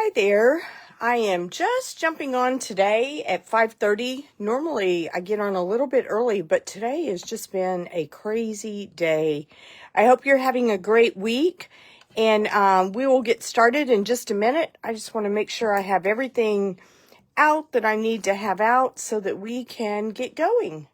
Hi there. I am just jumping on today at 5:30. Normally I get on a little bit early, but today has just been a crazy day. I hope you're having a great week, and we will get started in just a minute. I just want to make sure I have everything out that I need to have out so that we can get going.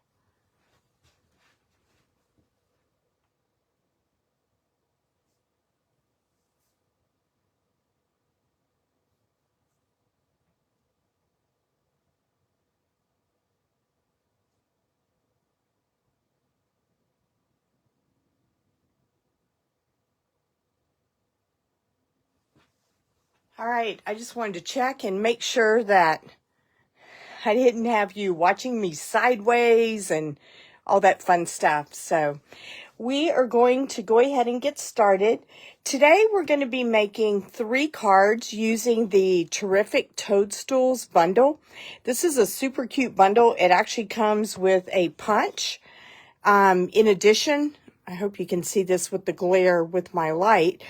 All right, I just wanted to check and make sure that I didn't have you watching me sideways and all that fun stuff. So we are going to go ahead and get started. Today we're going to be making 3 cards using the terrific Toadstools bundle. This is a super cute bundle. It actually comes with a punch. In addition, I hope you can see this with the glare with my light.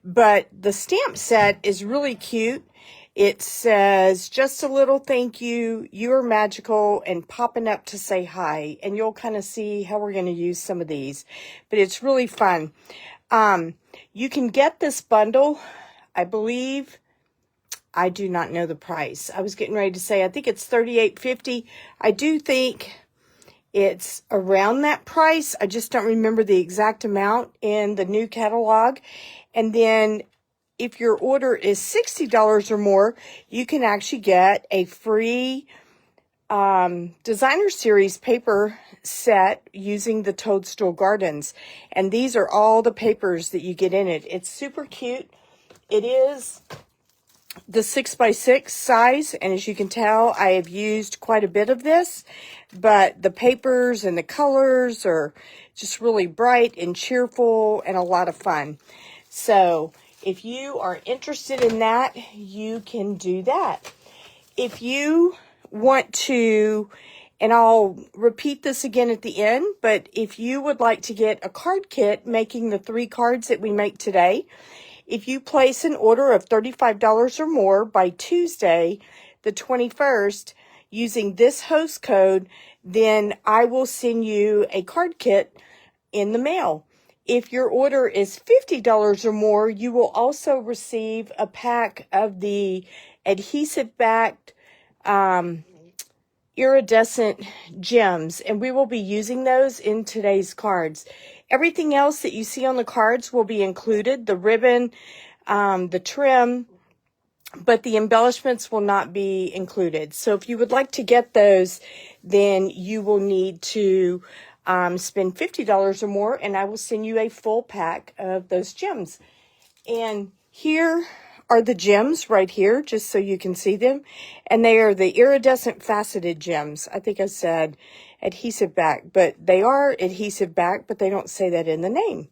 But the stamp set is really cute. It says, just a little thank you, you're magical, and popping up to say hi. And you'll kind of see how we're going to use some of these. But it's really fun. You can get this bundle, I believe, I do not know the price. I was getting ready to say, I think it's $38.50. I do think it's around that price. I just don't remember the exact amount in the new catalog. And then if your order is $60 or more, you can actually get a free designer series paper set using the Toadstool Gardens. And these are all the papers that you get in it. It's super cute. It is the 6x6 size, and as you can tell, I have used quite a bit of this, but the papers and the colors are just really bright and cheerful and a lot of fun. So if you are interested in that, you can do that. If you want to, and I'll repeat this again at the end, but if you would like to get a card kit making the 3 cards that we make today, if you place an order of $35 or more by Tuesday, the 21st, using this host code, then I will send you a card kit in the mail. If your order is $50 or more, you will also receive a pack of the adhesive-backed Iridescent Gems, and we will be using those in today's cards. Everything else that you see on the cards will be included, the ribbon, the trim, but the embellishments will not be included. So if you would like to get those, then you will need to spend $50 or more, and I will send you a full pack of those gems. And here are the gems right here, just so you can see them. And they are the Iridescent Faceted Gems. I think I said adhesive back, but they are adhesive back, but they don't say that in the name.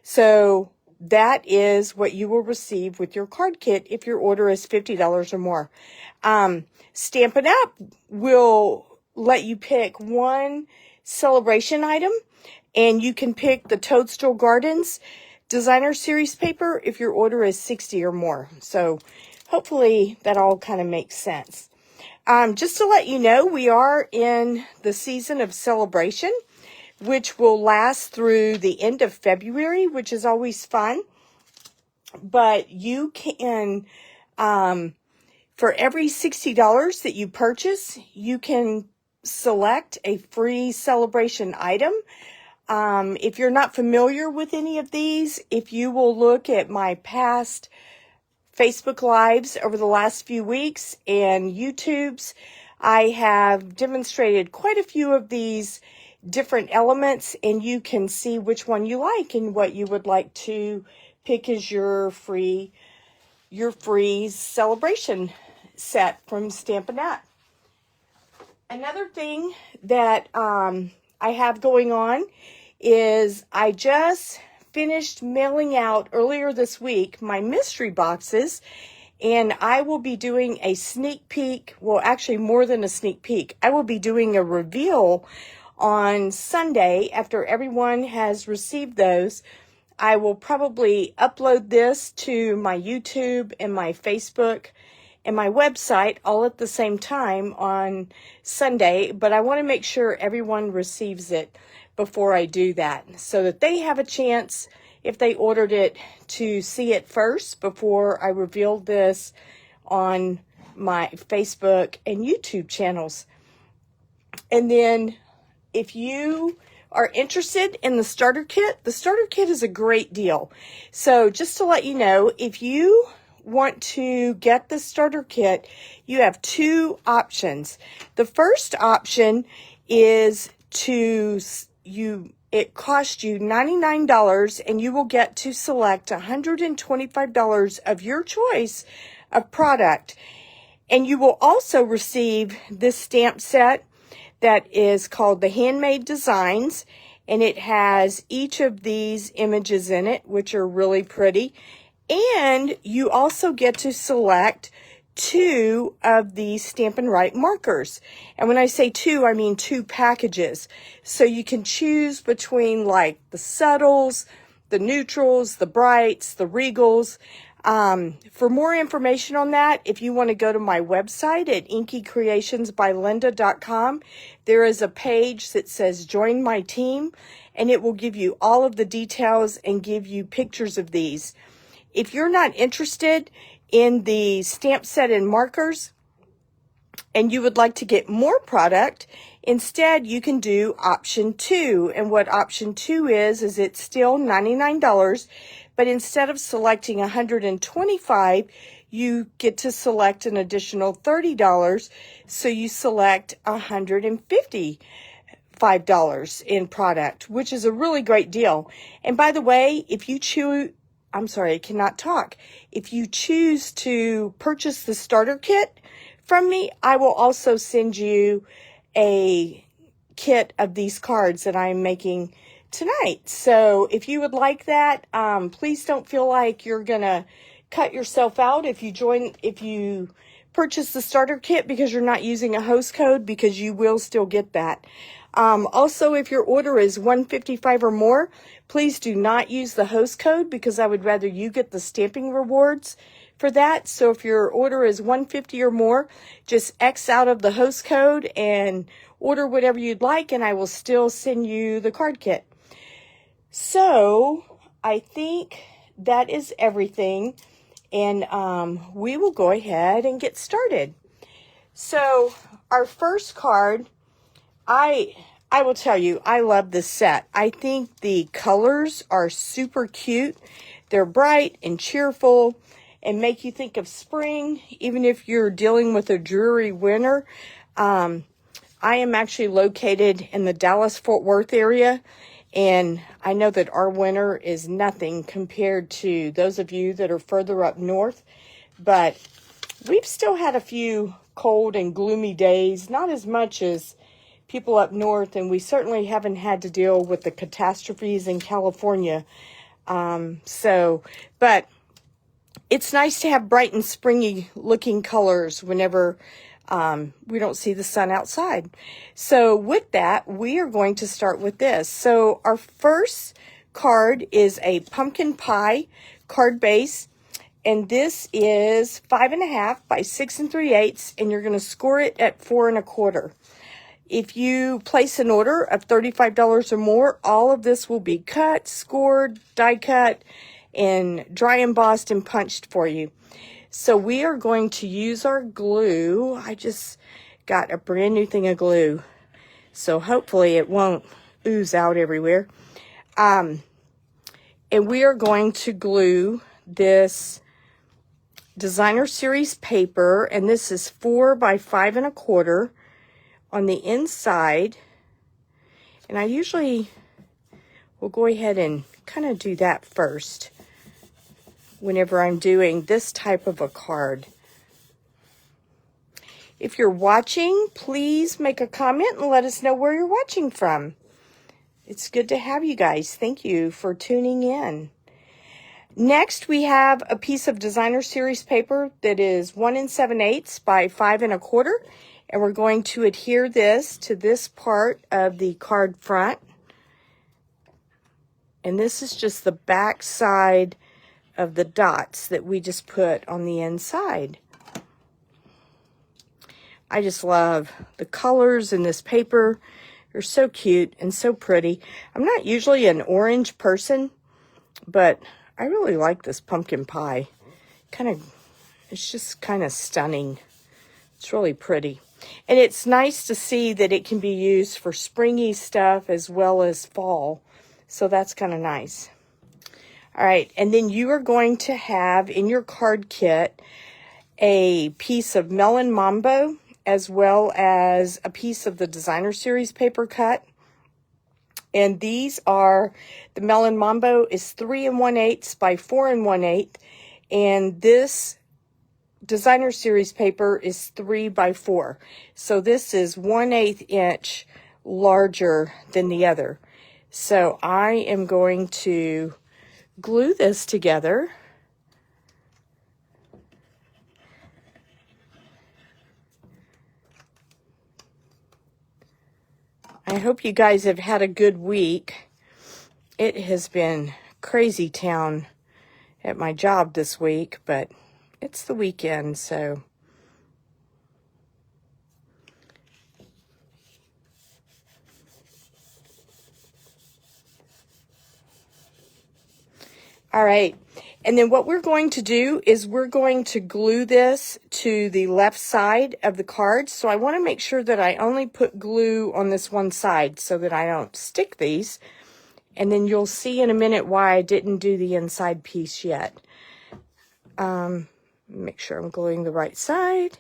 So that is what you will receive with your card kit if your order is $50 or more. Stampin' Up! Will let you pick one celebration item, and you can pick the Toadstool Gardens designer series paper if your order is $60 or more. So hopefully that all kind of makes sense. Just to let you know, we are in the season of celebration, which will last through the end of February, which is always fun. But you can, for every $60 that you purchase, you can select a free celebration item. If you're not familiar with any of these, if you will look at my past Facebook Lives over the last few weeks and YouTubes, I have demonstrated quite a few of these different elements, and you can see which one you like and what you would like to pick as your free celebration set from Stampin' Up! Another thing that I have going on is I just finished mailing out earlier this week my mystery boxes, and I will be doing a sneak peek. Well, actually more than a sneak peek. I will be doing a reveal on Sunday after everyone has received those. I will probably upload this to my YouTube and my Facebook and my website all at the same time on Sunday, but I want to make sure everyone receives it before I do that so that they have a chance, if they ordered it, to see it first before I reveal this on my Facebook and YouTube channels. And then if you are interested in the starter kit is a great deal. So just to let you know, if you want to get the starter kit, you have two options. The first option is it costs you $99 and you will get to select $125 of your choice of product. And you will also receive this stamp set that is called the Handmade Designs, and it has each of these images in it, which are really pretty. And you also get to select two of the Stampin' Right markers. And when I say two, I mean two packages. So you can choose between like the subtles, the neutrals, the brights, the regals. For more information on that, if you want to go to my website at inkycreationsbylinda.com, there is a page that says Join My Team, and it will give you all of the details and give you pictures of these. If you're not interested in the stamp set and markers and you would like to get more product, instead you can do option 2. And what option 2 is it's still $99. But instead of selecting $125, you get to select an additional $30. So you select $155 in product, which is a really great deal. And by the way, if you choose, I'm sorry, I cannot talk. If you choose to purchase the starter kit from me, I will also send you a kit of these cards that I'm making tonight. So if you would like that, please don't feel like you're gonna cut yourself out if you purchase the starter kit because you're not using a host code, because you will still get that. Also, if your order is $155 or more, please do not use the host code because I would rather you get the stamping rewards for that. So if your order is $150 or more, just X out of the host code and order whatever you'd like, and I will still send you the card kit. So I think that is everything, and we will go ahead and get started. So our first card, I will tell you, I love this set. I think the colors are super cute. They're bright and cheerful and make you think of spring, even if you're dealing with a dreary winter. I am actually located in the Dallas-Fort Worth area, and I know that our winter is nothing compared to those of you that are further up north, but we've still had a few cold and gloomy days, not as much as people up north, and we certainly haven't had to deal with the catastrophes in California. But it's nice to have bright and springy looking colors whenever we don't see the sun outside. So with that, we are going to start with this. So our first card is a pumpkin pie card base, and this is 5.5 by 6 3/8, and you're going to score it at 4 1/4. If you place an order of $35 or more, all of this will be cut, scored, die cut, and dry embossed and punched for you. So we are going to use our glue. I just got a brand new thing of glue, so hopefully it won't ooze out everywhere. And we are going to glue this designer series paper, and this is 4 by 5 1/4 on the inside. And I usually will go ahead and kind of do that first whenever I'm doing this type of a card. If you're watching, please make a comment and let us know where you're watching from. It's good to have you guys. Thank you for tuning in. Next, we have a piece of designer series paper that is 1 7/8 by 5 1/4, and we're going to adhere this to this part of the card front. And this is just the back side of the dots that we just put on the inside. I just love the colors in this paper. They're so cute and so pretty. I'm not usually an orange person, but I really like this pumpkin pie. It's just kind of stunning. It's really pretty. And it's nice to see that it can be used for springy stuff as well as fall. So that's kind of nice. All right, and then you are going to have in your card kit a piece of Melon Mambo as well as a piece of the Designer Series paper cut. And these are, the Melon Mambo is 3 1/8 by 4 1/8. And this Designer Series paper is 3 by 4. So this is 1/8 inch larger than the other. So I am going to glue this together. I hope you guys have had a good week. It has been crazy town at my job this week, but it's the weekend, so. All right, and then what we're going to do is we're going to glue this to the left side of the card. So I want to make sure that I only put glue on this one side so that I don't stick these. And then you'll see in a minute why I didn't do the inside piece yet. Make sure I'm gluing the right side.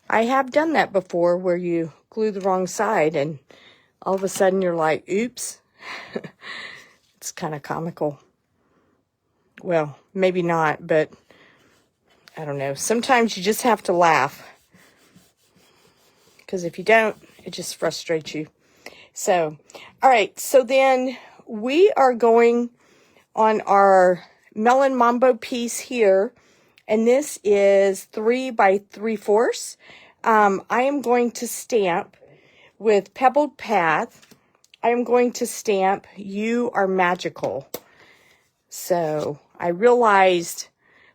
I have done that before where you glue the wrong side and all of a sudden you're like, oops. It's kind of comical. Well, maybe not, but I don't know. Sometimes you just have to laugh. Because if you don't, it just frustrates you. So, all right. So then we are going on our Melon Mambo piece here. And this is 3 by 3/4. I am going to stamp with Pebbled Path. I am going to stamp You Are Magical. So I realized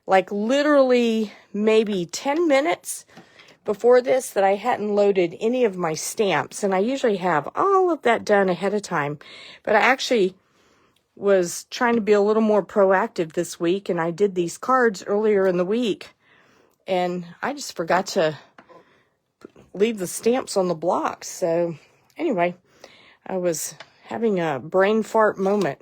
like literally maybe 10 minutes before this that I hadn't loaded any of my stamps. And I usually have all of that done ahead of time. But I actually was trying to be a little more proactive this week. And I did these cards earlier in the week. And I just forgot to leave the stamps on the blocks. So anyway, I was having a brain fart moment.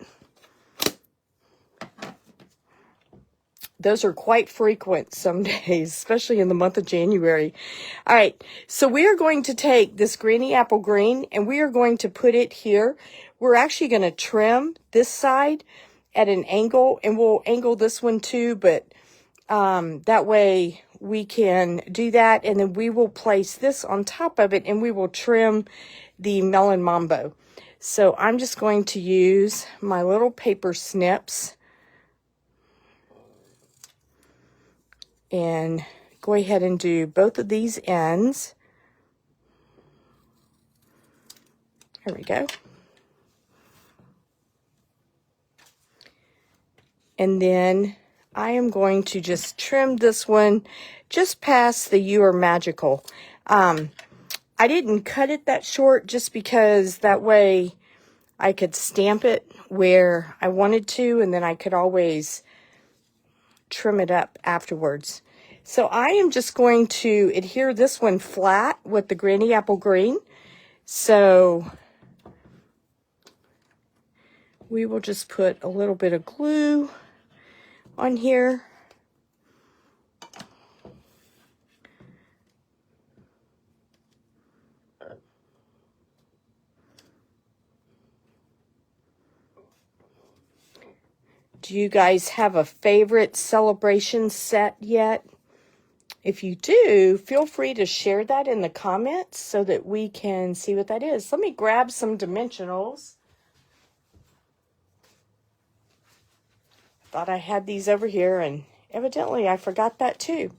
Those are quite frequent some days, especially in the month of January. All right, so we are going to take this Granny Apple Green and we are going to put it here. We're actually going to trim this side at an angle, and we'll angle this one too, but that way we can do that, and then we will place this on top of it and we will trim the Melon Mambo. So I'm just going to use my little paper snips and go ahead and do both of these ends. There we go. And then I am going to just trim this one just past the You Are Magical. I didn't cut it that short just because that way I could stamp it where I wanted to, and then I could always trim it up afterwards. So I am just going to adhere this one flat with the Granny Apple Green. So we will just put a little bit of glue on here. Do you guys have a favorite celebration set yet? If you do, feel free to share that in the comments so that we can see what that is. Let me grab some dimensionals. Thought I had these over here, and evidently I forgot that too.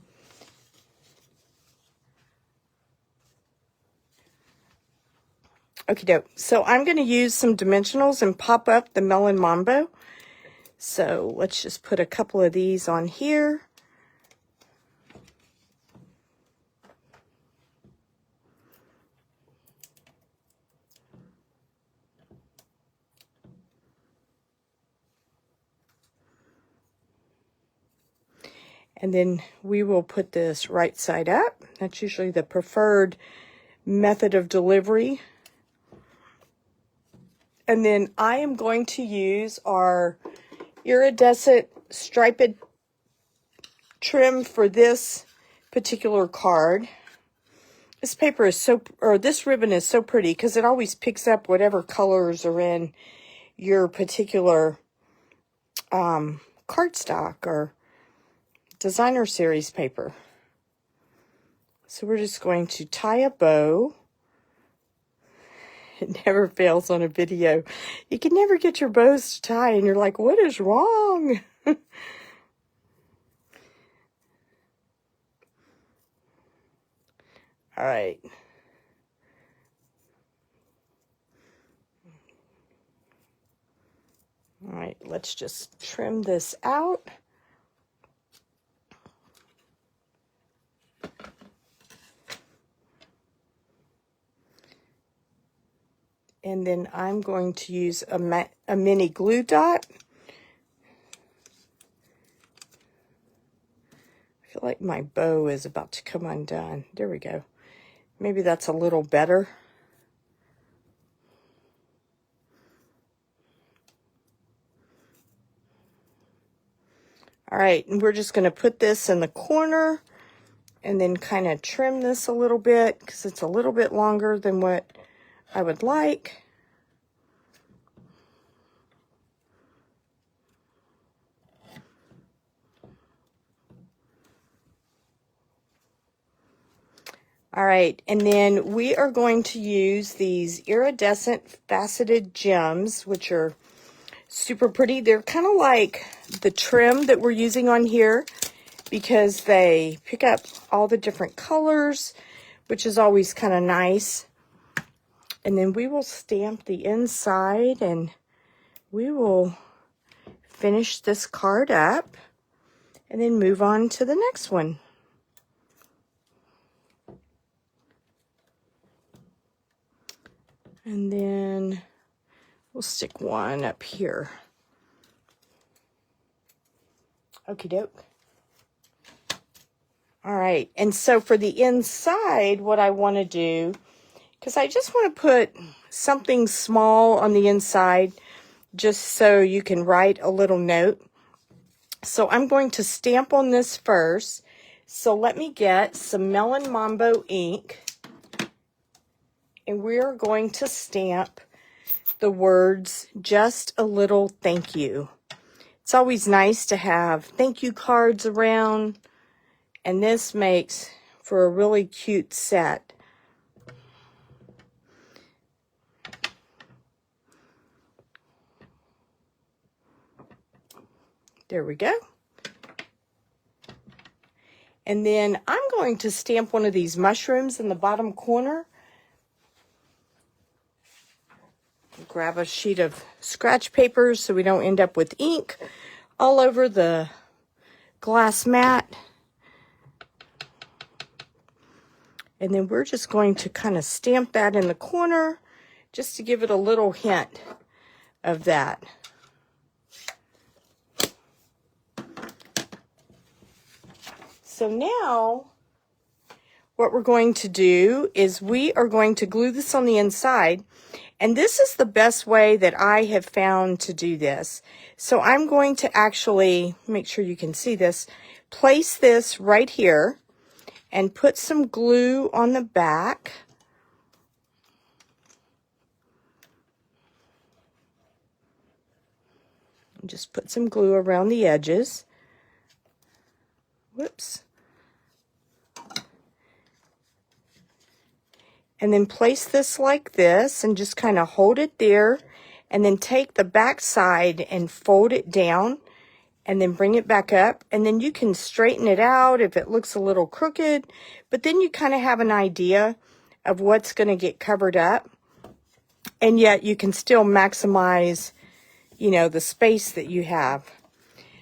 Okie doke. So I'm going to use some dimensionals and pop up the Melon Mambo. So let's just put a couple of these on here. And then we will put this right side up. That's usually the preferred method of delivery. And then I am going to use our iridescent striped trim for this particular card. This paper is this ribbon is so pretty because it always picks up whatever colors are in your particular cardstock or designer series paper. So we're just going to tie a bow. It never fails on a video. You can never get your bows to tie and you're like, what is wrong? All right. All right, let's just trim this out. And then I'm going to use a mini glue dot. I feel like my bow is about to come undone. There we go. Maybe that's a little better. All right, and we're just going to put this in the corner and then kind of trim this a little bit because it's a little bit longer than what I would like. All right, and then we are going to use these Iridescent Faceted Gems, which are super pretty. They're kind of like the trim that we're using on here because they pick up all the different colors, which is always kind of nice. And then we will stamp the inside and we will finish this card up and then move on to the next one. And then we'll stick one up here. Okie doke. All right, and so for the inside, what I want to do, because I just want to put something small on the inside, just so you can write a little note. So I'm going to stamp on this first. So let me get some Melon Mambo ink. And we're going to stamp the words, just a little thank you. It's always nice to have thank you cards around. And this makes for a really cute set. There we go. And then I'm going to stamp one of these mushrooms in the bottom corner. Grab a sheet of scratch paper so we don't end up with ink all over the glass mat. And then we're just going to kind of stamp that in the corner just to give it a little hint of that. So now what we're going to do is we are going to glue this on the inside. And this is the best way that I have found to do this. So I'm going to actually, make sure you can see this, place this right here and put some glue on the back. And just put some glue around the edges. Whoops. And then place this like this and just kind of hold it there and then take the back side and fold it down and then bring it back up. And then you can straighten it out if it looks a little crooked, but then you kind of have an idea of what's going to get covered up. and yet you can still maximize, you know, the space that you have.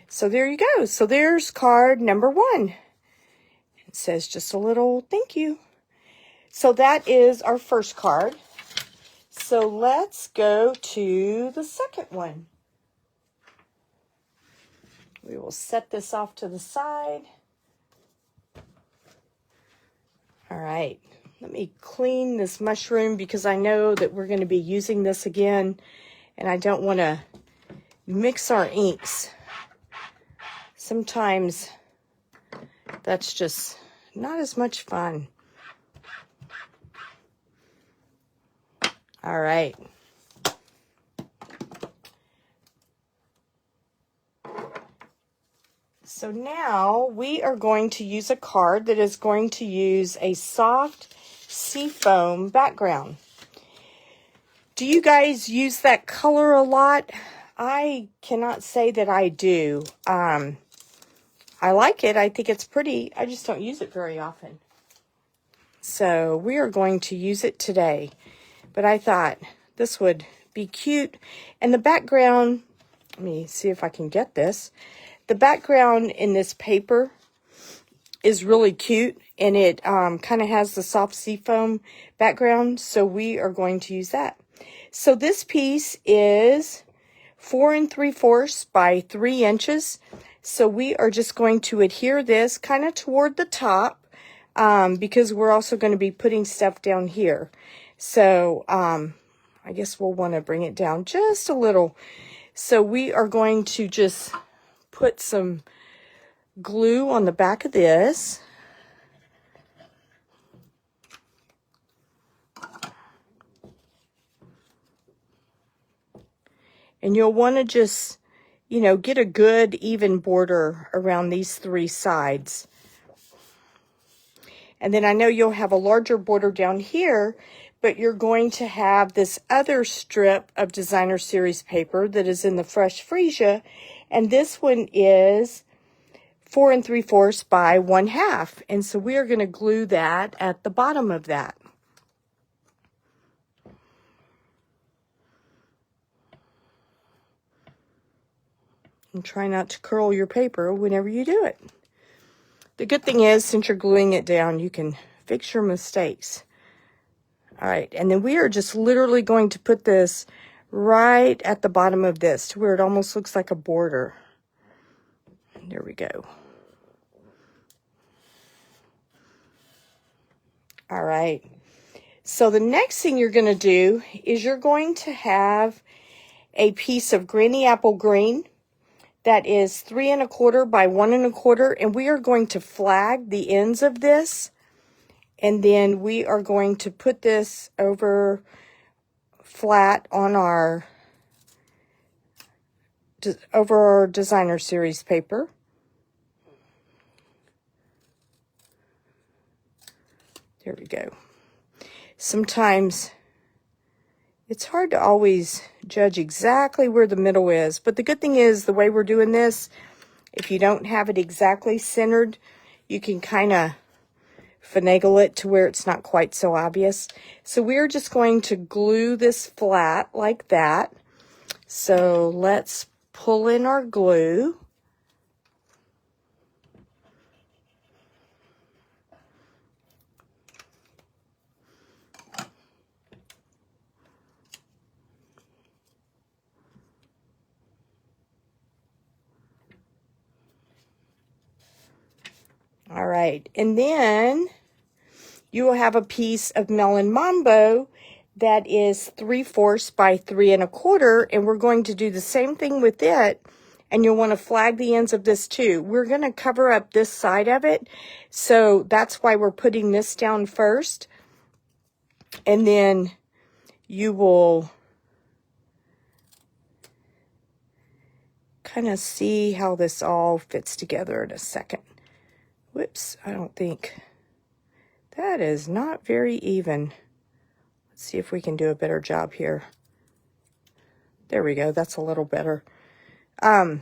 So there you go. So there's card number 1. It says just a little thank you. So that is our first card. So let's go to the second one. We will set this off to the side. All right. Let me clean this mushroom because I know that we're going to be using this again, and I don't want to mix our inks. Sometimes that's just not as much fun. All right. So now we are going to use a card that is going to use a soft seafoam background. Do you guys use that color a lot? I cannot say that I do. I like it. I think it's pretty. I just don't use it very often. So we are going to use it today. But I thought this would be cute. And the background, let me see if I can get this. The background in this paper is really cute. And it kind of has the soft seafoam background. So we are going to use that. So this piece is 4 3/4 by 3 inches. So we are just going to adhere this kind of toward the top because we're also going to be putting stuff down here. So I guess we'll want to bring it down just a little. So we are going to just put some glue on the back of this. And you'll want to just, you know, get a good even border around these 3 sides. And then I know you'll have a larger border down here, but you're going to have this other strip of designer series paper that is in the Fresh Freesia. And this one is 4 3/4 by 1/2. And so we are going to glue that at the bottom of that. And try not to curl your paper whenever you do it. The good thing is, since you're gluing it down, you can fix your mistakes. All right, and then we are just literally going to put this right at the bottom of this to where it almost looks like a border. There we go. All right, so the next thing you're going to do is you're going to have a piece of Granny Apple Green that is 3 1/4 by 1 1/4, and we are going to flag the ends of this, and then we are going to put this over flat on our designer series paper. There we go. Sometimes it's hard to always judge exactly where the middle is, but the good thing is the way we're doing this, if you don't have it exactly centered, you can kind of finagle it to where it's not quite so obvious. So we're just going to glue this flat like that. So let's pull in our glue. All right, and then you will have a piece of Melon Mambo that is 3/4 by 3 1/4, and we're going to do the same thing with it, and you'll want to flag the ends of this too. We're going to cover up this side of it, so that's why we're putting this down first, and then you will kind of see how this all fits together in a second. Whoops, I don't think that is not very even. Let's see if we can do a better job here. There we go, that's a little better. The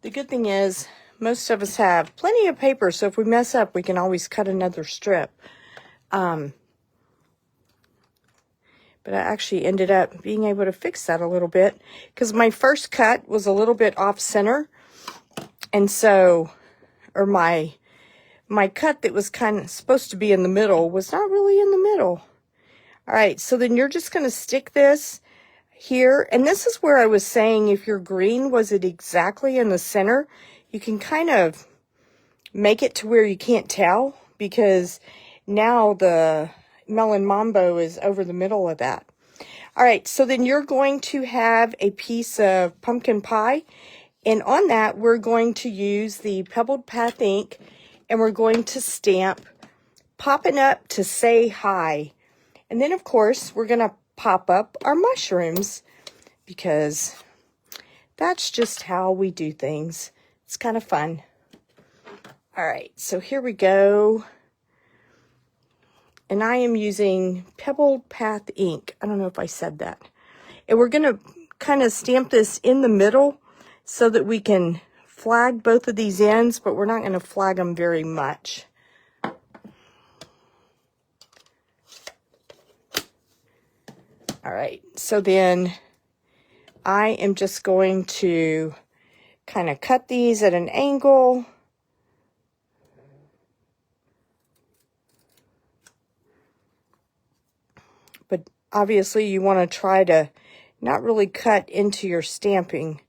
good thing is most of us have plenty of paper, so if we mess up, we can always cut another strip. But I actually ended up being able to fix that a little bit because my first cut was a little bit off center. And so, or my cut that was kind of supposed to be in the middle was not really in the middle. All right, so then you're just going to stick this here. And this is where I was saying if your green was it exactly in the center, you can kind of make it to where you can't tell because now the Melon Mambo is over the middle of that. All right, so then you're going to have a piece of pumpkin pie. And on that, we're going to use the Pebbled Path ink. And we're going to stamp popping up to say hi. And then, of course, we're going to pop up our mushrooms because that's just how we do things. It's kind of fun. All right, so here we go. And I am using Pebbled Path ink. I don't know if I said that. And we're going to kind of stamp this in the middle so that we can flag both of these ends, but we're not going to flag them very much. All right, so then I am just going to kind of cut these at an angle. But obviously you want to try to not really cut into your stamping.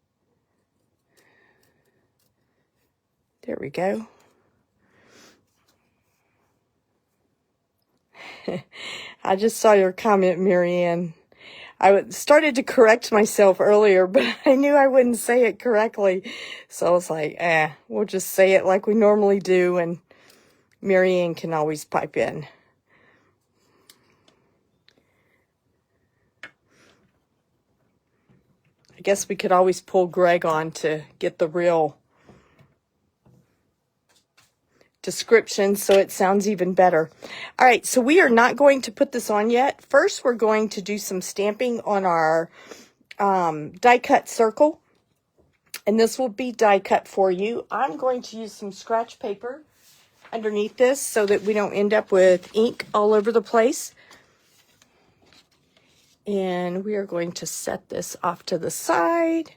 There we go. I just saw your comment, Marianne. I started to correct myself earlier, but I knew I wouldn't say it correctly. So I was like, we'll just say it like we normally do, and Marianne can always pipe in. I guess we could always pull Greg on to get the real description so it sounds even better. All right, so we are not going to put this on yet. First, we're going to do some stamping on our die cut circle, and this will be die cut for you. I'm going to use some scratch paper underneath this so that we don't end up with ink all over the place. And we are going to set this off to the side.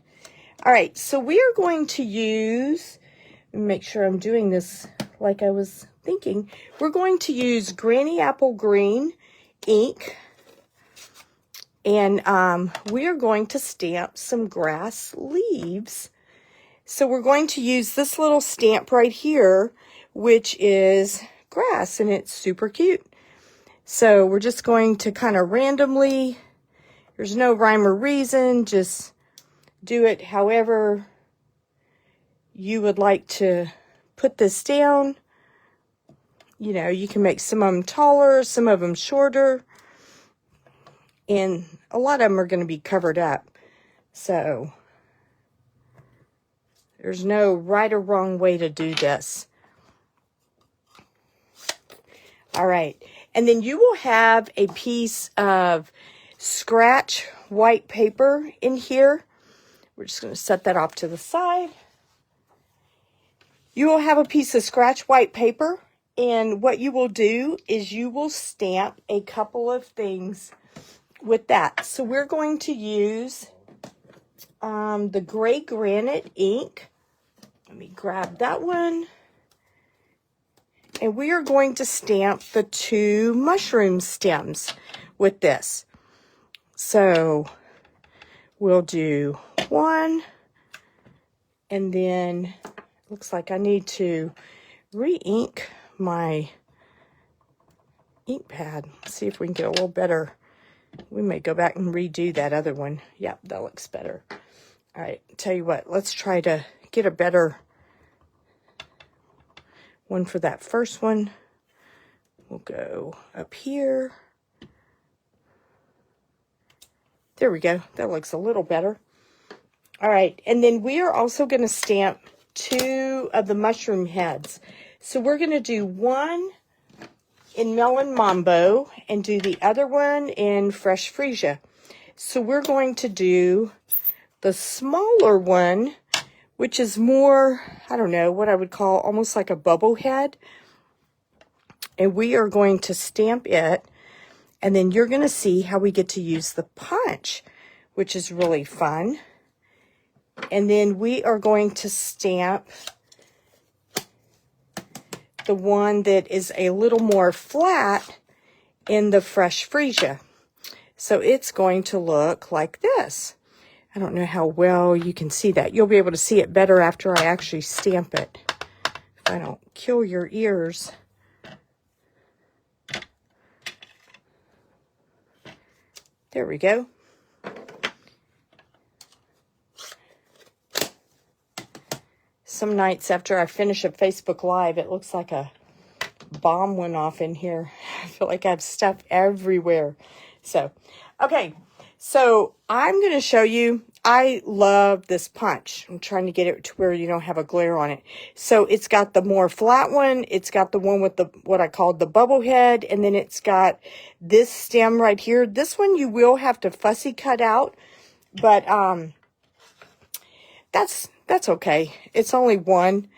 All right, so we are going to use, make sure I'm doing this like I was thinking. We're going to use Granny Apple Green ink. And we are going to stamp some grass leaves. So we're going to use this little stamp right here, which is grass, and it's super cute. So we're just going to kind of randomly, there's no rhyme or reason, just do it however you would like to put this down. You know, you can make some of them taller, some of them shorter, and a lot of them are going to be covered up. So there's no right or wrong way to do this. All right, and then you will have a piece of scratch white paper in here. We're just going to set that off to the side. You will have a piece of scratch white paper, and what you will do is you will stamp a couple of things with that. So we're going to use the gray granite ink. Let me grab that one. And we are going to stamp the 2 mushroom stems with this. So we'll do 1, and then looks like I need to re-ink my ink pad. See if we can get a little better. We may go back and redo that other one. Yep, that looks better. All right, tell you what, let's try to get a better one for that first one. We'll go up here. There we go. That looks a little better. All right, and then we are also going to stamp 2 of the mushroom heads. So we're going to do 1 in Melon Mambo and do the other one in Fresh Freesia. So we're going to do the smaller one, which is more, I don't know, what I would call almost like a bubble head. And we are going to stamp it And then you're going to see how we get to use the punch, which is really fun. And then we are going to stamp the one that is a little more flat in the Fresh Freesia. So it's going to look like this. I don't know how well you can see that. You'll be able to see it better after I actually stamp it, if I don't kill your ears. There we go. Some nights after I finish a Facebook Live, it looks like a bomb went off in here. I feel like I have stuff everywhere. So, okay. So I'm going to show you, I love this punch. I'm trying to get it to where you don't have a glare on it. So it's got the more flat one. It's got the one with the, what I called the bubble head. And then it's got this stem right here. This one you will have to fussy cut out, but, that's okay. It's only one.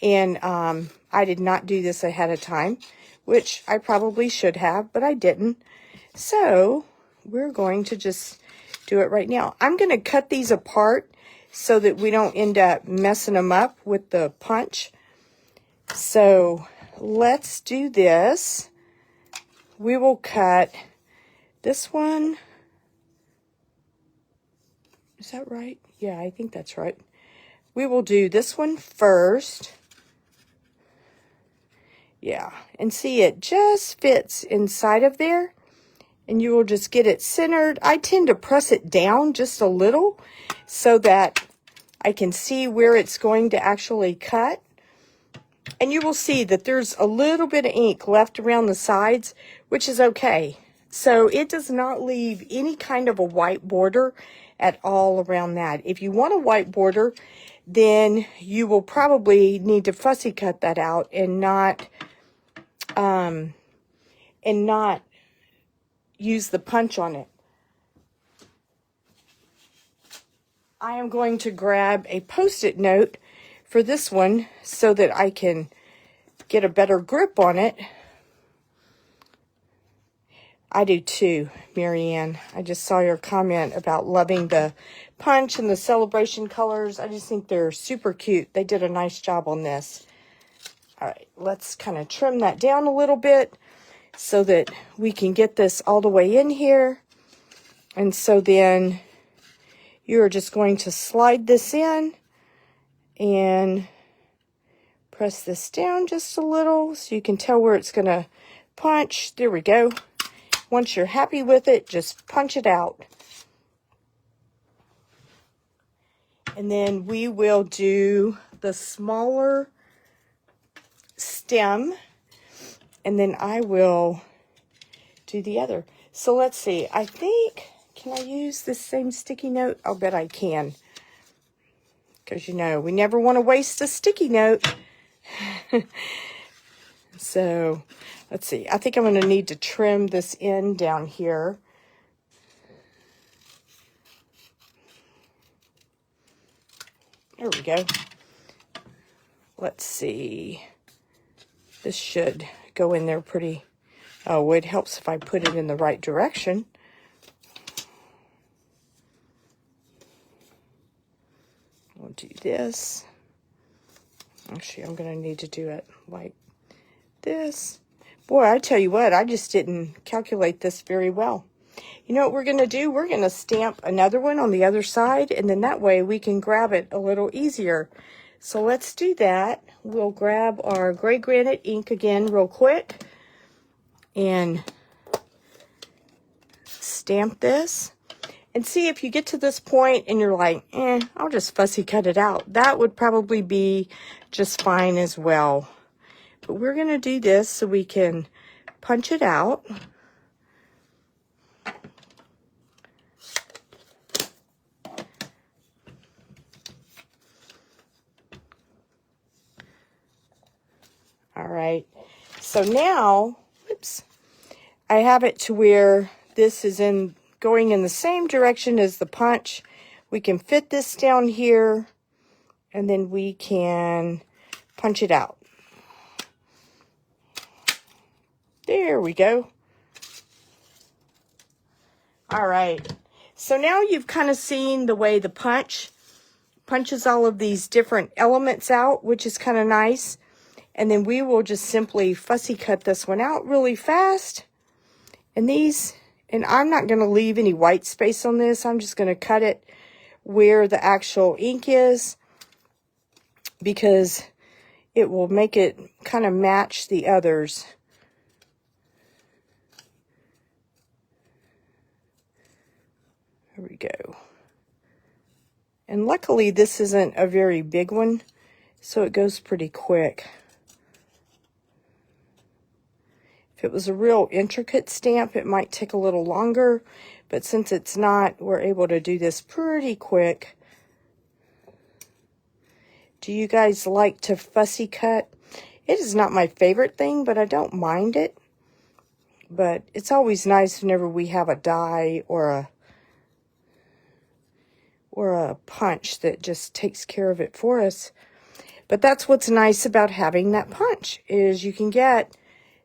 And, I did not do this ahead of time, which I probably should have, but I didn't. So we're going to just do it right now. I'm going to cut these apart so that we don't end up messing them up with the punch. So let's do this. We will cut this one. Is that right? Yeah, I think that's right. We will do this one first. Yeah, and see, it just fits inside of there. And you will just get it centered. I tend to press it down just a little so that I can see where it's going to actually cut. And you will see that there's a little bit of ink left around the sides, which is okay. So it does not leave any kind of a white border at all around that. If you want a white border, then you will probably need to fussy cut that out and not use the punch on it. I am going to grab a Post-it note for this one so that I can get a better grip on it. I do too, Marianne. I just saw your comment about loving the punch and the celebration colors. I just think they're super cute. They did a nice job on this. All right, let's kind of trim that down a little bit so that we can get this all the way in here. And so then you're just going to slide this in and press this down just a little so you can tell where it's going to punch. There we go. Once you're happy with it, just punch it out. And then we will do the smaller stem, and then I will do the other. So let's see. I think, can I use the same sticky note? I'll bet I can. Because, you know, we never want to waste a sticky note. So, let's see. I think I'm going to need to trim this end down here. There we go. Let's see. This should go in there pretty... Oh, it helps if I put it in the right direction. We'll do this. Actually, I'm going to need to do it like this. Boy, I tell you what, I just didn't calculate this very well. You know what we're going to do? We're going to stamp another one on the other side, and then that way we can grab it a little easier. So let's do that. We'll grab our gray granite ink again real quick and stamp this. And see, if you get to this point and you're like, I'll just fussy cut it out. That would probably be just fine as well. But we're going to do this so we can punch it out. All right. So now, oops, I have it to where this is going in the same direction as the punch. We can fit this down here, and then we can punch it out. There we go. All right. So now you've kind of seen the way the punches all of these different elements out, which is kind of nice. And then we will just simply fussy cut this one out really fast. And I'm not going to leave any white space on this. I'm just going to cut it where the actual ink is, because it will make it kind of match the others. There we go. And luckily this isn't a very big one, so it goes pretty quick. If it was a real intricate stamp, it might take a little longer, but since it's not, we're able to do this pretty quick. Do you guys like to fussy cut? It is not my favorite thing, but I don't mind it. But it's always nice whenever we have a die or a punch that just takes care of it for us. But that's what's nice about having that punch, is you can get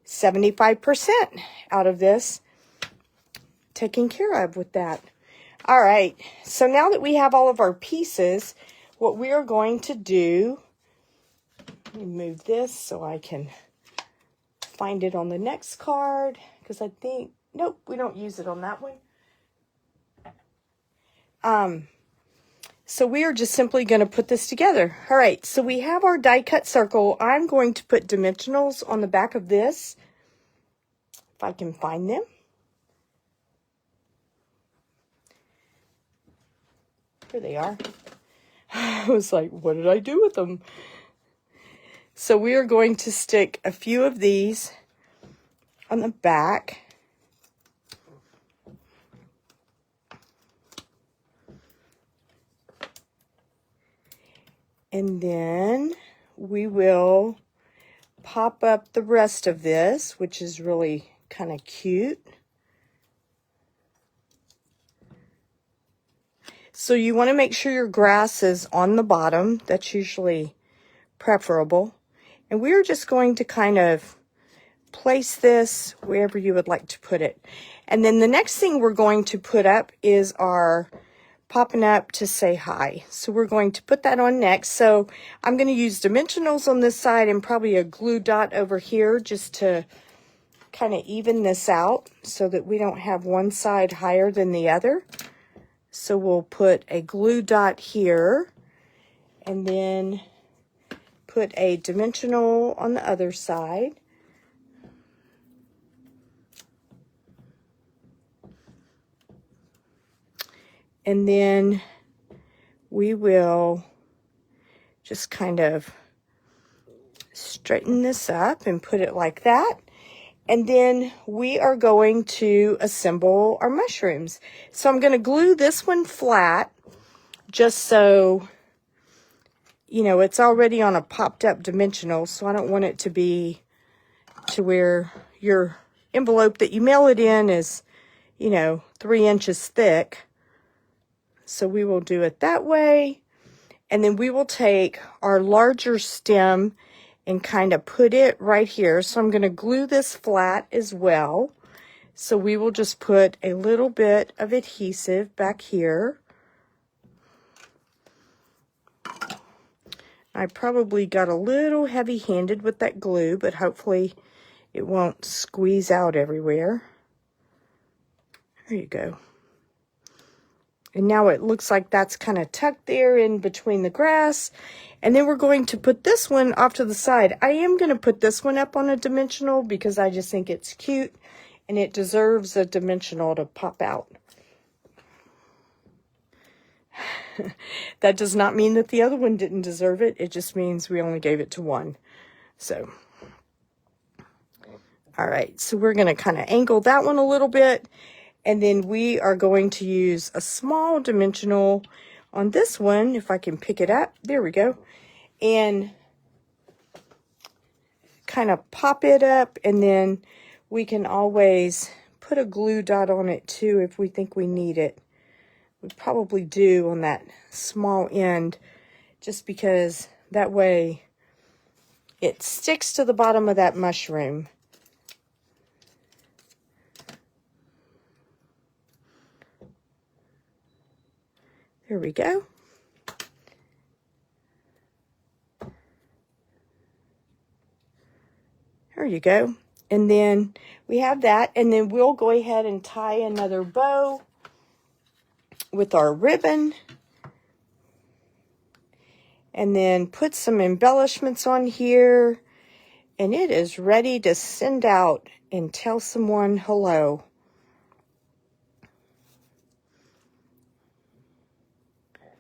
75% out of this taken care of with that. All right, so now that we have all of our pieces, what we are going to do, let me move this so I can find it on the next card, because I think, nope, we don't use it on that one. So we are just simply going to put this together. All right, so we have our die cut circle. I'm going to put dimensionals on the back of this, if I can find them. Here they are. I was like, what did I do with them? So we are going to stick a few of these on the back. And then we will pop up the rest of this, which is really kind of cute. So you want to make sure your grass is on the bottom. That's usually preferable. And we're just going to kind of place this wherever you would like to put it. And then the next thing we're going to put up is our popping up to say hi. So we're going to put that on next. So I'm going to use dimensionals on this side and probably a glue dot over here just to kind of even this out so that we don't have one side higher than the other. So we'll put a glue dot here and then put a dimensional on the other side. And then we will just kind of straighten this up and put it like that. And then we are going to assemble our mushrooms. So I'm going to glue this one flat just so, you know, it's already on a popped up dimensional. So I don't want it to be to where your envelope that you mail it in is, you know, 3 inches thick. So we will do it that way. And then we will take our larger stem and kind of put it right here. So I'm going to glue this flat as well. So we will just put a little bit of adhesive back here. I probably got a little heavy-handed with that glue, but hopefully it won't squeeze out everywhere. There you go. And now it looks like that's kind of tucked there in between the grass. And then we're going to put this one off to the side. I am going to put this one up on a dimensional because I just think it's cute and it deserves a dimensional to pop out. That does not mean that the other one didn't deserve it. It just means we only gave it to one. So, all right. So we're going to kind of angle that one a little bit. And then we are going to use a small dimensional on this one, if I can pick it up. There we go. And kind of pop it up, and then we can always put a glue dot on it too if we think we need it. We probably do on that small end, just because that way it sticks to the bottom of that mushroom. There we go. There you go. And then we have that, and then we'll go ahead and tie another bow with our ribbon, and then put some embellishments on here, and it is ready to send out and tell someone hello. There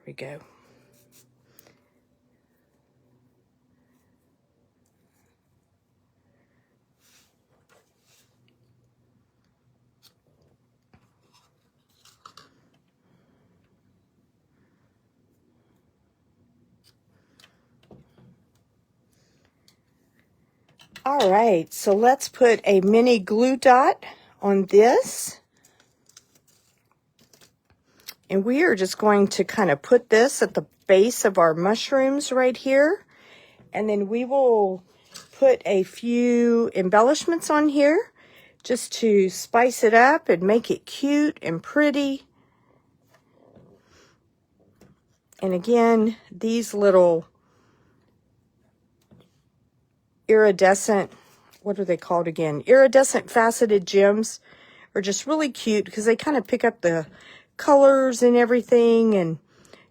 we go. All right, so let's put a mini glue dot on this. And we are just going to kind of put this at the base of our mushrooms right here. And then we will put a few embellishments on here just to spice it up and make it cute and pretty. And again, these little iridescent, what are they called again? Iridescent Faceted Gems are just really cute because they kind of pick up the colors and everything and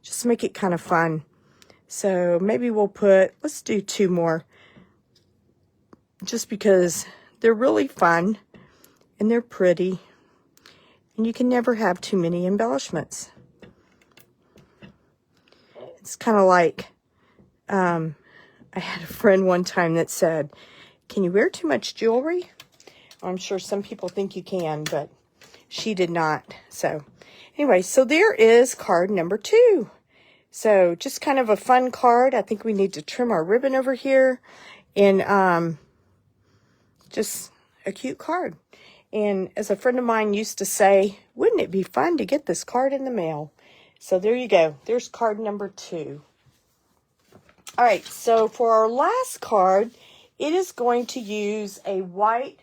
just make it kind of fun. So maybe we'll put, let's do 2 more, just because they're really fun and they're pretty, and you can never have too many embellishments. It's kind of like, I had a friend one time that said, can you wear too much jewelry? I'm sure some people think you can, but she did not. So anyway, so there is card number 2. So just kind of a fun card. I think we need to trim our ribbon over here, and just a cute card. And as a friend of mine used to say, wouldn't it be fun to get this card in the mail? So there you go. There's card number 2. All right, so for our last card, it is going to use a white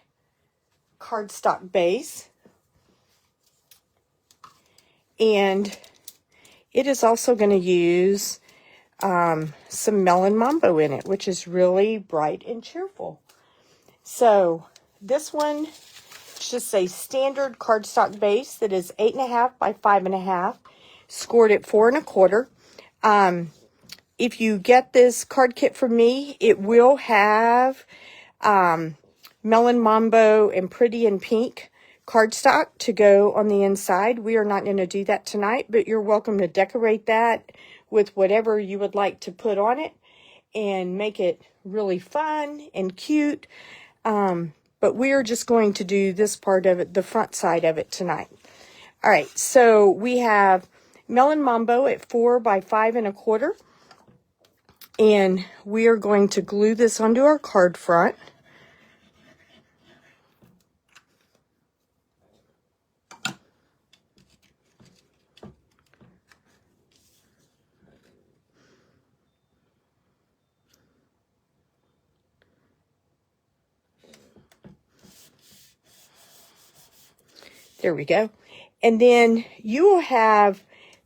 cardstock base. And it is also going to use some Melon Mambo in it, which is really bright and cheerful. So this one is just a standard cardstock base that is 8.5 by 5.5, scored at 4 1/4. If you get this card kit from me, it will have Melon Mambo and Pretty in Pink cardstock to go on the inside. We are not going to do that tonight, but you're welcome to decorate that with whatever you would like to put on it and make it really fun and cute. But we are just going to do this part of it, the front side of it tonight. All right, so we have Melon Mambo at 4 by 5 1/4. And we are going to glue this onto our card front. There we go. And then you will have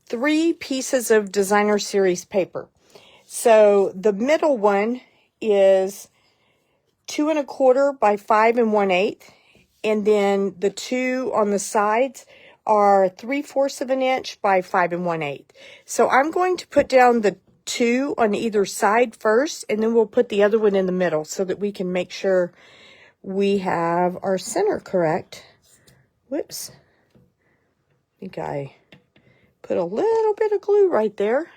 3 pieces of designer series paper. So the middle one is 2 1/4 by 5 1/8. And then the 2 on the sides are 3/4 of an inch by 5 1/8. So I'm going to put down the 2 on either side first, and then we'll put the other one in the middle so that we can make sure we have our center correct. Whoops. I think I put a little bit of glue right there.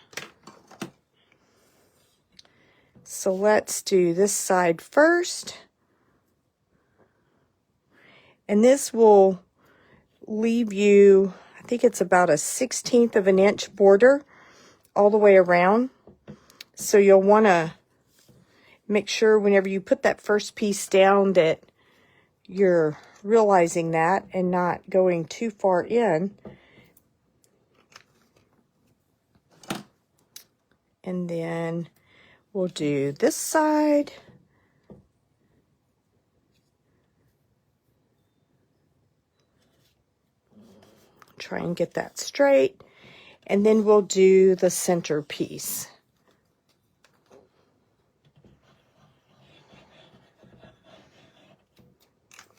So let's do this side first. And this will leave you, I think it's about a 1/16 of an inch border all the way around. So you'll want to make sure whenever you put that first piece down that you're realizing that and not going too far in. And then we'll do this side. Try and get that straight. And then we'll do the center piece.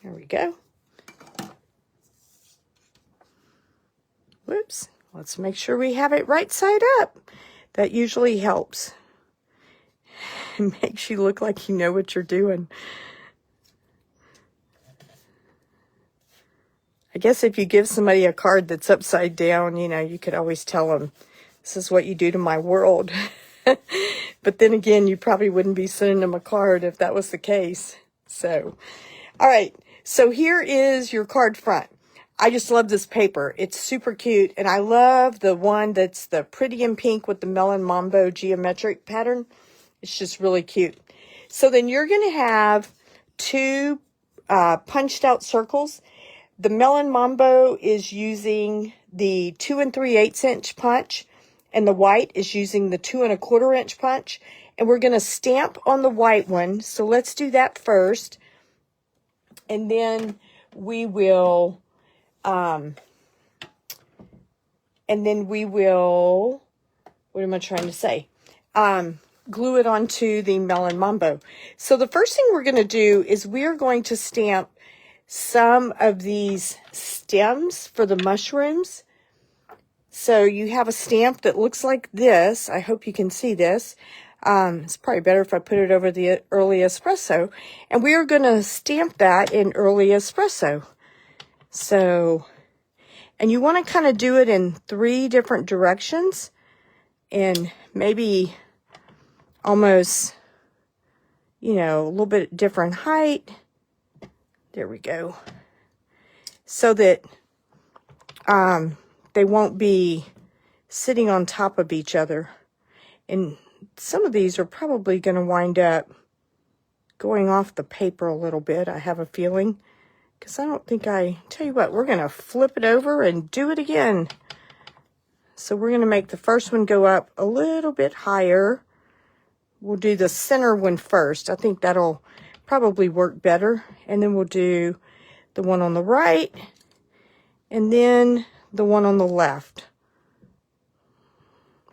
There we go. Whoops. Let's make sure we have it right side up. That usually helps. It makes you look like you know what you're doing. I guess if you give somebody a card that's upside down, you know, you could always tell them, this is what you do to my world. But then again, you probably wouldn't be sending them a card if that was the case. So, all right. So here is your card front. I just love this paper. It's super cute. And I love the one that's the pretty in pink with the melon mambo geometric pattern. It's just really cute. So then you're going to have two punched out circles. The melon mambo is using the 2 3/8 inch punch, and the white is using the 2 1/4 inch punch. And we're going to stamp on the white one. So let's do that first. And then we will, what am I trying to say? Glue it onto the melon mambo. So the first thing we're going to do is we're going to stamp some of these stems for the mushrooms. So you have a stamp that looks like this. I hope you can see this. It's probably better if I put it over the early espresso. And we are going to stamp that in early espresso. So, and you want to kind of do it in 3 different directions. And maybe almost, you know, a little bit different height. There we go. So that they won't be sitting on top of each other. And some of these are probably going to wind up going off the paper a little bit, I have a feeling. Because I don't think tell you what, we're going to flip it over and do it again. So we're going to make the first one go up a little bit higher. We'll do the center one first. I think that'll probably work better. And then we'll do the one on the right. And then the one on the left.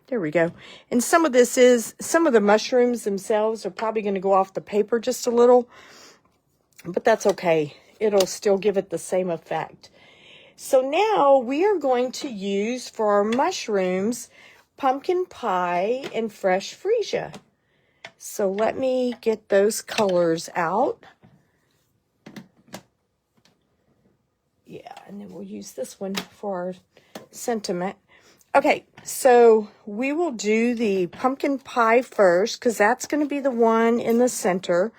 There we go. And some of the mushrooms themselves are probably going to go off the paper just a little. But that's okay. It'll still give it the same effect. So now we are going to use for our mushrooms, pumpkin pie and fresh freesia. So let me get those colors out. Yeah, and then we'll use this one for our sentiment. Okay, so we will do the pumpkin pie first because that's going to be the one in the center.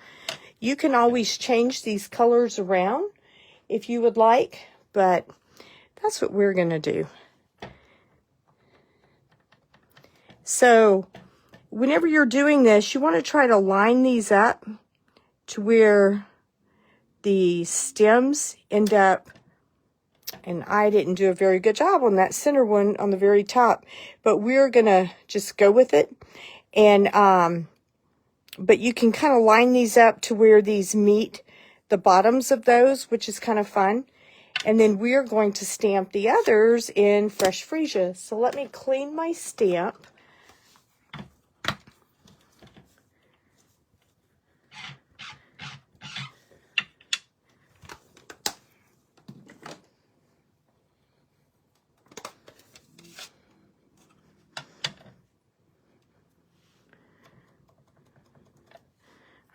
You can always change these colors around if you would like, but that's what we're going to do. So whenever you're doing this, you want to try to line these up to where the stems end up. And I didn't do a very good job on that center one on the very top. But we're going to just go with it. And, but you can kind of line these up to where these meet the bottoms of those, which is kind of fun. And then we're going to stamp the others in fresh freesia. So let me clean my stamp.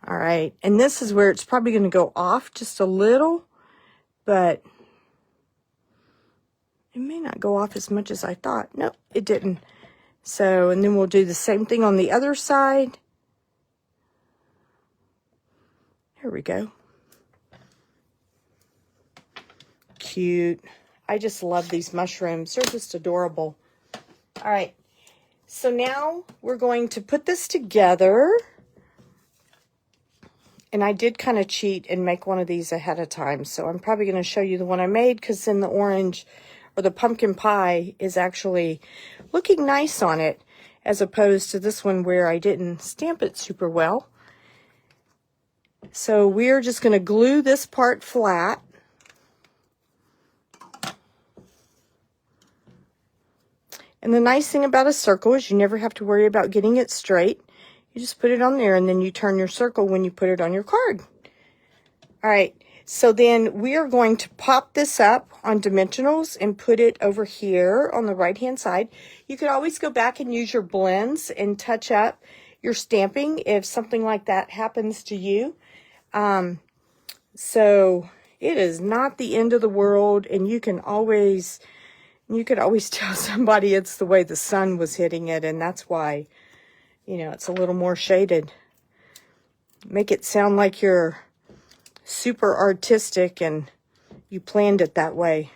All right, and this is where it's probably going to go off just a little, but it may not go off as much as I thought. Nope, it didn't. So, and then we'll do the same thing on the other side. Here we go. Cute. I just love these mushrooms. They're just adorable. All right, so now we're going to put this together. And I did kind of cheat and make one of these ahead of time. So I'm probably going to show you the one I made because then the orange or the pumpkin pie is actually looking nice on it as opposed to this one where I didn't stamp it super well. So we're just going to glue this part flat. And the nice thing about a circle is you never have to worry about getting it straight. You just put it on there, and then you turn your circle when you put it on your card. All right, so then we are going to pop this up on dimensionals and put it over here on the right-hand side. You could always go back and use your blends and touch up your stamping if something like that happens to you. So it is not the end of the world, and you could always tell somebody it's the way the sun was hitting it, and that's why, you know, it's a little more shaded. Make it sound like you're super artistic and you planned it that way.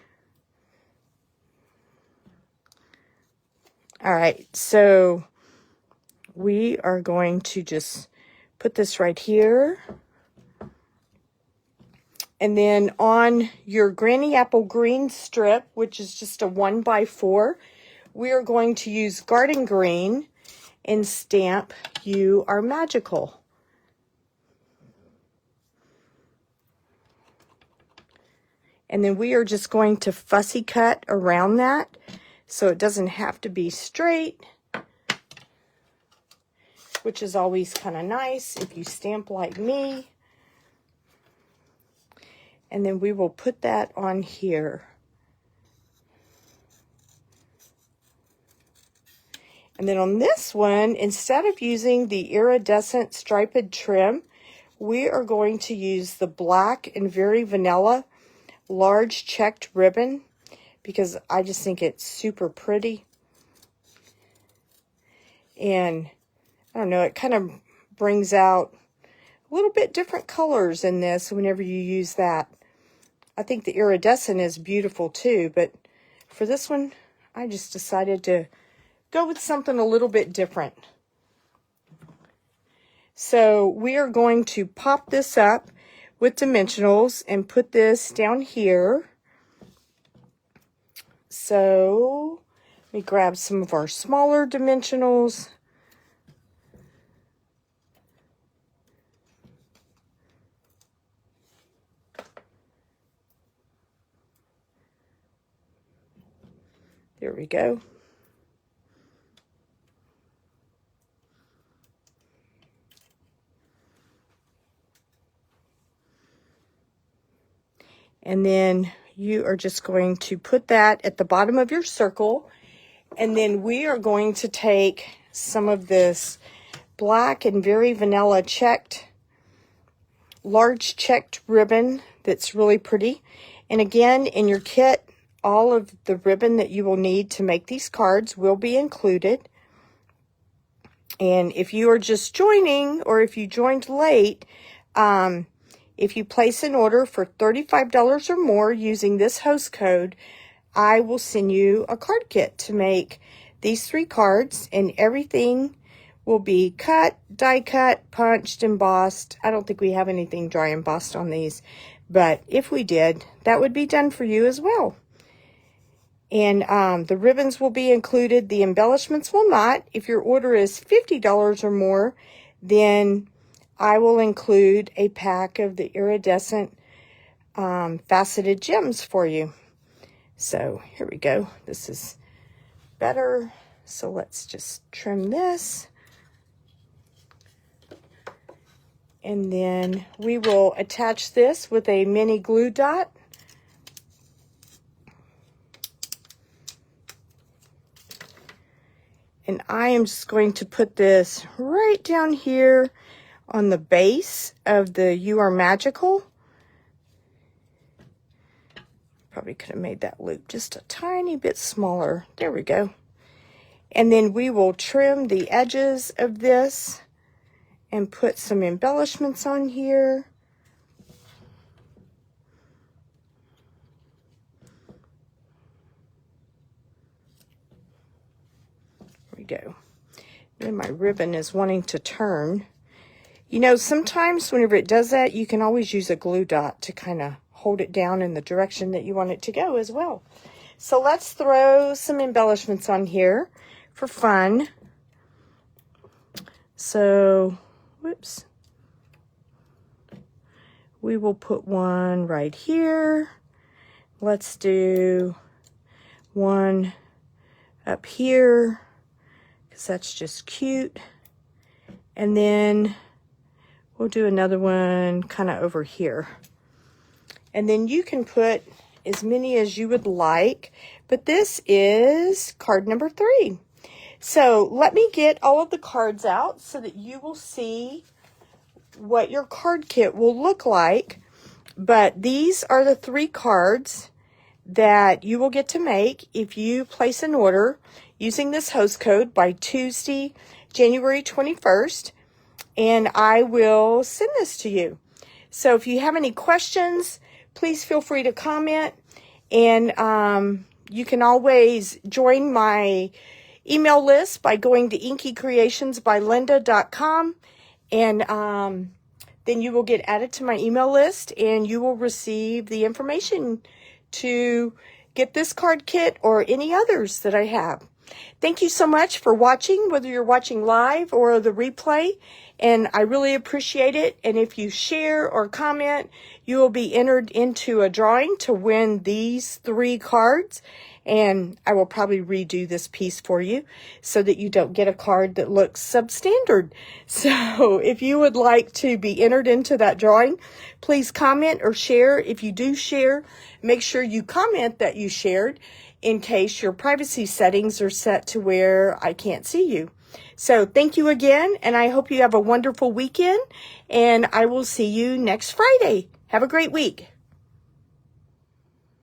All right, so we are going to just put this right here. And then on your Granny Apple Green strip, which is just a 1x4, we are going to use Garden Green and stamp You Are Magical. And then we are just going to fussy cut around that so it doesn't have to be straight, which is always kind of nice if you stamp like me. And then we will put that on here. And then on this one, instead of using the iridescent striped trim, we are going to use the black and very vanilla large checked ribbon because I just think it's super pretty. And I don't know, it kind of brings out a little bit different colors in this whenever you use that. I think the iridescent is beautiful too, but for this one, I just decided to go with something a little bit different. So we are going to pop this up with dimensionals and put this down here. So let me grab some of our smaller dimensionals. There we go. And then you are just going to put that at the bottom of your circle. And then we are going to take some of this black and very vanilla checked, large checked ribbon that's really pretty. And again, in your kit, all of the ribbon that you will need to make these cards will be included. And if you are just joining, or if you joined late, if you place an order for $35 or more using this host code, I will send you a card kit to make these 3 cards, and everything will be cut, die cut, punched, embossed. I don't think we have anything dry embossed on these, but if we did, that would be done for you as well. And the ribbons will be included. The embellishments will not. If your order is $50 or more, then I will include a pack of the iridescent faceted gems for you. So here we go. This is better. So let's just trim this. And then we will attach this with a mini glue dot. And I am just going to put this right down here on the base of the You Are Magical. Probably could have made that loop just a tiny bit smaller. There we go. And then we will trim the edges of this and put some embellishments on here. There we go. And my ribbon is wanting to turn. You know, sometimes whenever it does that, you can always use a glue dot to kind of hold it down in the direction that you want it to go as well. So let's throw some embellishments on here for fun. So, whoops. We will put one right here. Let's do one up here, because that's just cute. And then we'll do another one kind of over here. And then you can put as many as you would like, but this is card number 3. So let me get all of the cards out so that you will see what your card kit will look like. But these are the 3 cards that you will get to make if you place an order using this host code by Tuesday, January 21st, and I will send this to you. So if you have any questions, please feel free to comment, and you can always join my email list by going to inkycreationsbylinda.com, and then you will get added to my email list, and you will receive the information to get this card kit or any others that I have. Thank you so much for watching, whether you're watching live or the replay, and I really appreciate it. And if you share or comment, you will be entered into a drawing to win these 3 cards. And I will probably redo this piece for you so that you don't get a card that looks substandard. So if you would like to be entered into that drawing, please comment or share. If you do share, make sure you comment that you shared in case your privacy settings are set to where I can't see you. So thank you again, and I hope you have a wonderful weekend, and I will see you next Friday. Have a great week.